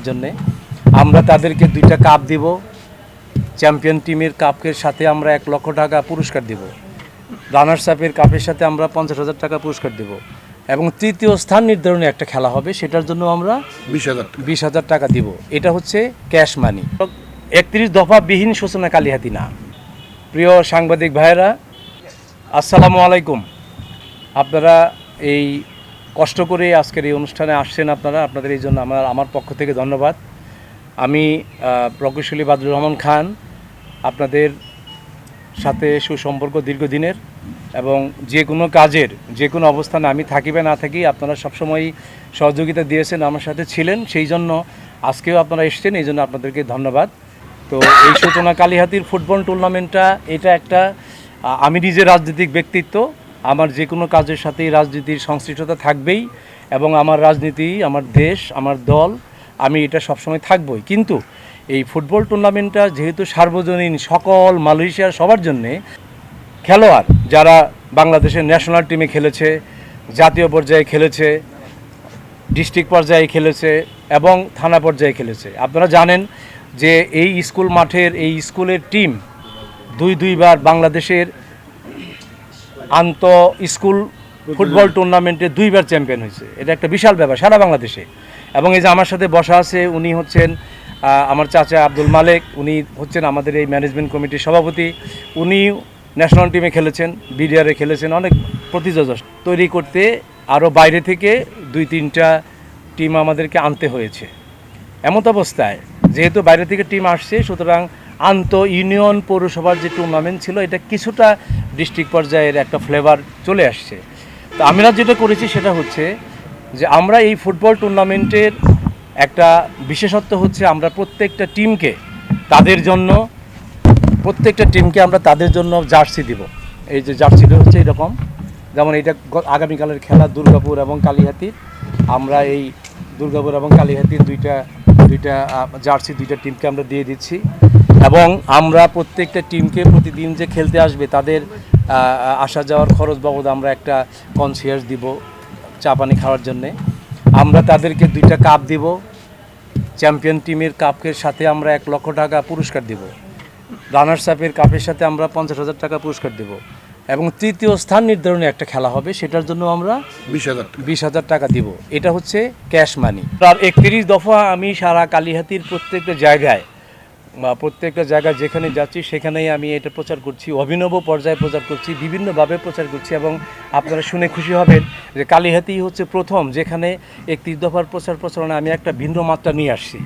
জন্যে। আমরা তাদেরকে 2টা কাপ দিব। চ্যাম্পিয়ন টিমের কাপের সাথে আমরা 1 লক্ষ টাকা পুরস্কার দেব। রানার্স আপের কাপের সাথে আমরা 50,000 টাকা পুরস্কার দেব এবং তৃতীয় স্থান নির্ধারণে একটা খেলা হবে, সেটার জন্য আমরা 20,000 টাকা দিব। এটা হচ্ছে ক্যাশ মানি। 31 দফা বিহীন সূচনা কালিহাতি না। প্রিয় সাংবাদিক ভাইয়েরা, আসসালামু আলাইকুম। আপনারা এই কষ্ট করে আজকের এই অনুষ্ঠানে আসছেন, আপনাদের এই জন্য আমার পক্ষ থেকে ধন্যবাদ। আমি প্রকৌশলী বাদরুর রহমান খান, আপনাদের সাথে সুসম্পর্ক দীর্ঘদিনের এবং যে কোনো কাজের যে কোনো অবস্থানে আমি থাকি বা না থাকি আপনারা সবসময়ই সহযোগিতা দিয়েছেন, আমার সাথে ছিলেন, সেই জন্য আজকেও আপনারা এসেছেন, এই জন্য আপনাদেরকে ধন্যবাদ। তো এই সূচনা কালিহাতির ফুটবল টুর্নামেন্টটা এটা একটা, আমি নিজে রাজনৈতিক ব্যক্তিত্ব, আমার যে কোনো কাজের সাথেই রাজনীতির সংশ্লিষ্টতা থাকবেই এবং আমার রাজনীতি, আমার দেশ, আমার দল, আমি এটা সবসময় থাকবই। কিন্তু এই ফুটবল টুর্নামেন্টটা যেহেতু সার্বজনীন, সকল মালয়েশিয়ার সবার জন্যে, খেলোয়াড় যারা বাংলাদেশের ন্যাশনাল টিমে খেলেছে, জাতীয় পর্যায়ে খেলেছে, ডিস্ট্রিক্ট পর্যায়ে খেলেছে এবং থানা পর্যায়ে খেলেছে, আপনারা জানেন যে এই স্কুল মাঠের এই স্কুলের টিম দুইবার বাংলাদেশের স্কুল ফুটবল টুর্নামেন্টে 2বার চ্যাম্পিয়ন হয়েছে। এটা একটা বিশাল ব্যাপার সারা বাংলাদেশে। এবং এই যে আমার সাথে বসা আছে, উনি হচ্ছেন আমার চাচা আব্দুল মালেক, উনি হচ্ছেন আমাদের এই ম্যানেজমেন্ট কমিটির সভাপতি। উনি ন্যাশনাল টিমে খেলেছেন, বিডিআরে খেলেছেন, অনেক প্রতিযোগিতা তৈরি করতে আরও বাইরে থেকে 2-3টা টিম আমাদেরকে আনতে হয়েছে। এমত অবস্থায় যেহেতু বাইরে থেকে টিম আসছে, সুতরাং ইউনিয়ন পৌরসভার যে টুর্নামেন্ট ছিল, এটা কিছুটা ডিস্ট্রিক্ট পর্যায়ের একটা ফ্লেভার চলে আসছে। তো আমরা যেটা করেছি সেটা হচ্ছে যে আমরা এই ফুটবল টুর্নামেন্টের একটা বিশেষত্ব হচ্ছে আমরা প্রত্যেকটা টিমকে আমরা তাদের জন্য জার্সি দিব। এই যে জার্সিটা হচ্ছে এরকম, যেমন এটা আগামীকালের খেলা দুর্গাপুর এবং কালিহাতির, আমরা এই দুর্গাপুর এবং কালিহাতির দুইটা জার্সি 2টা টিমকে আমরা দিয়ে দিচ্ছি। এবং আমরা প্রত্যেকটা টিমকে প্রতিদিন যে খেলতে আসবে তাদের আসা যাওয়ার খরচ বাবদ আমরা একটা কনসিয়াস দিব চা পানি খাওয়ার জন্যে। আমরা তাদেরকে 2টা কাপ দিব। চ্যাম্পিয়ন টিমের কাপের সাথে আমরা 1 লক্ষ টাকা পুরস্কার দেব। রানার্স আপের কাপের সাথে আমরা 50,000 টাকা পুরস্কার দেব এবং তৃতীয় স্থান নির্ধারণে একটা খেলা হবে, সেটার জন্য আমরা 20,000 টাকা দিব। এটা হচ্ছে ক্যাশ মানি। আর 31 দফা আমি সারা কালিহাতির প্রত্যেকটা জায়গায় যেখানে যাচ্ছি সেখানেই আমি এটা প্রচার করছি, অভিনব পর্যায়ে প্রচার করছি, বিভিন্নভাবে প্রচার করছি। এবং আপনারা শুনে খুশি হবেন যে কালিহাতি হচ্ছে প্রথম যেখানে 31 দফার প্রচারণা আমি একটা ভিন্ন মাত্রা নিয়ে আসছি।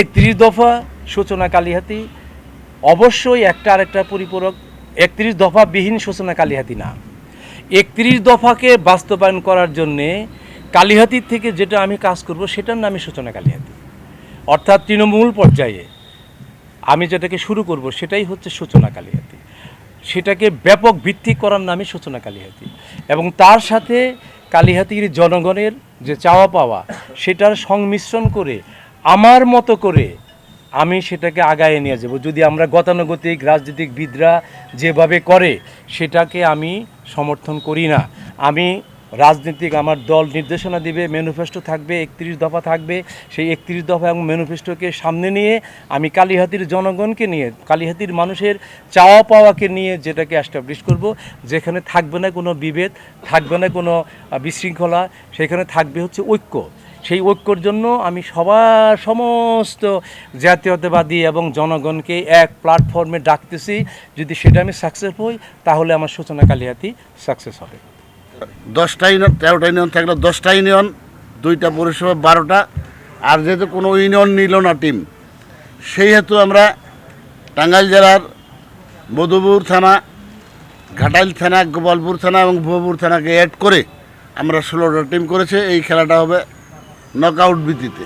31 দফা সূচনা কালিহাতি অবশ্যই আরেকটা পরিপূরক। 31 দফা বিহীন সূচনা কালিহাতি না। 31 দফাকে বাস্তবায়ন করার জন্যে কালিহাতির থেকে যেটা আমি কাজ করব সেটার নামই সূচনা কালিহাতি, অর্থাৎ তৃণমূল পর্যায়ে আমি যেটাকে শুরু করব সেটাই হচ্ছে সূচনা কালিহাতি। সেটাকে ব্যাপক ভিত্তিক করার নামই সূচনা কালিহাতি এবং তার সাথে কালিহাতির জনগণের যে চাওয়া পাওয়া সেটার সংমিশ্রণ করে আমার মতো করে আমি সেটাকে আগায় নিয়ে যাব। যদি আমরা গতানুগতিক রাজনীতিকবিদরা যেভাবে করে সেটাকে আমি সমর্থন করি না। আমি রাজনীতিক, আমার দল নির্দেশনা দিবে, ম্যানিফেস্টো থাকবে, 31 দফা থাকবে। সেই 31 দফা এবং ম্যানিফেস্টোকে সামনে নিয়ে আমি কালিহাতির জনগণকে নিয়ে, কালিহাতির মানুষের চাওয়া পাওয়াকে নিয়ে যেটাকে এস্টাবলিশ করব, যেখানে থাকবে না কোনো বিভেদ, থাকবে না কোনো বিশৃঙ্খলা, সেখানে থাকবে হচ্ছে ঐক্য। সেই ঐক্যর জন্য আমি সমস্ত জাতীয়তাবাদী এবং জনগণকে এক প্ল্যাটফর্মে ডাকতেছি। যদি সেটা আমি সাকসেস হই তাহলে আমার সূচনা কালিহাতি সাকসেস হবে। 10টা ইউনিয়ন, 13টা ইউনিয়ন থাকলে 10টা ইউনিয়ন, 2টা পৌরসভা, 12টা। আর যেহেতু কোনো ইউনিয়ন নিল না টিম, সেই হেতু আমরা টাঙ্গাইল জেলার মধুপুর থানা, ঘাটাইল থানা, গোপালপুর থানা এবং ভুয়াপুর থানাকে অ্যাড করে আমরা 16টা টিম করেছে। এই খেলাটা হবে নকআউট ভিত্তিতে।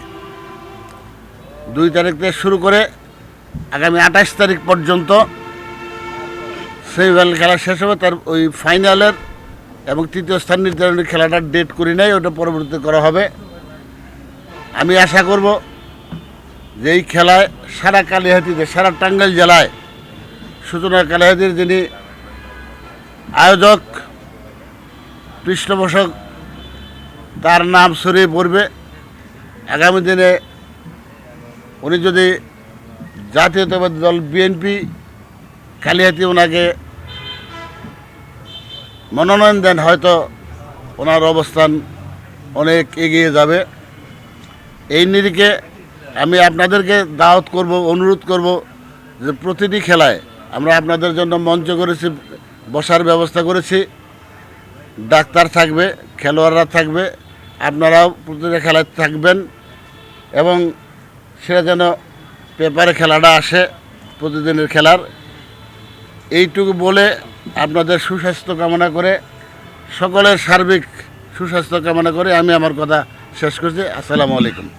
2 তারিখ থেকে শুরু করে আগামী 28 তারিখ পর্যন্ত সেমিফাইনাল খেলা শেষ হবে। তার ওই ফাইনালের এবং তৃতীয় স্থান নির্ধারণের খেলাটার ডেট করি নাই, ওটা পরবর্তীতে করা হবে। আমি আশা করব যে এই খেলায় সারা কালিহাতিতে, সারা টাঙ্গাইল জেলায় সূচনা কালিহাতির যিনি আয়োজক, পৃষ্ঠপোষক, তার নাম ছড়িয়ে পড়বে। আগামী দিনে উনি যদি জাতীয়তাবাদী দল বিএনপি কালিহাতি ওনাকে মনোনয়ন দেন, হয়তো ওনার অবস্থান অনেক এগিয়ে যাবে। এই নিরিখে আমি আপনাদেরকে দাওয়াত করব, অনুরোধ করব যে প্রতিটি খেলায় আমরা আপনাদের জন্য মঞ্চ করেছি, বসার ব্যবস্থা করেছি, ডাক্তার থাকবে, খেলোয়াড়রা থাকবে, আপনারাও প্রতিটা খেলায় থাকবেন এবং সেটা যেন পেপারে খেলাটা আসে প্রতিদিনের খেলার। এইটুকু বলে আপনাদের সুস্বাস্থ্য কামনা করে, সকলের সার্বিক সুস্বাস্থ্য কামনা করে আমি আমার কথা শেষ করছি। আসসালামু আলাইকুম।